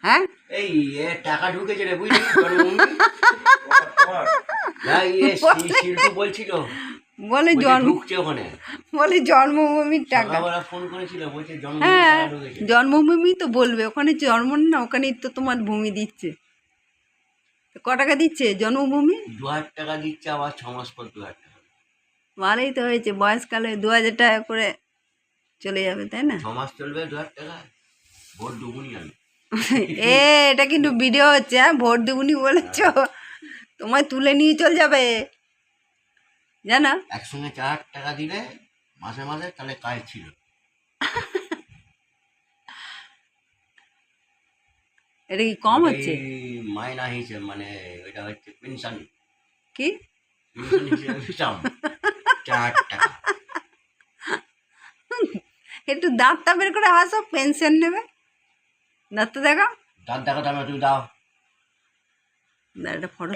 হ্যাঁ এই টাকা ঢুকেছে রে বুঝলি শিল্পু বলছিল বলে ঢুকছে ওখানে বলে জন্মভূমির টাকা। সকালবেলা ফোন করেছিল বলছে হ্যাঁ জন্মভূমি তো বলবে, ওখানে জন্ম না, ওখানেই তো তোমার ভূমি দিচ্ছে। ক টাকা দিচ্ছে জন্মভূমি? 2000 টাকা দিচ্ছে, আবার 6 মাস পর 2000 টাকা। ভালোই তো হয়েছে, বয়সকালে 2000 টাকা করে চলে যাবে, তাই না? 6 মাস চলবে 2000 টাকা, ভোট ডুবুনি আমি। এটা কিন্তু ভিডিও হচ্ছে, হ্যাঁ ভোট দেবুনি বলেছ, তোমায় তুলে নিয়ে চলে যাবে জানো। একসঙ্গে 4000 টাকা দিলে মাসে মাসে, তাহলে কাজ ছিল। এটা কি কম হচ্ছে? মাইনা হিসেবে, মানে এটা হচ্ছে পেনশন। কি পেনশন হিসেবে হিসাব 4000 টাকা। একটু দাঁতটা বের করে হাসো, পেনশন নেবে, দাঁতটা দেখো। দাঁত দেখাতে হবে, তুমি দাও। একটা ফটো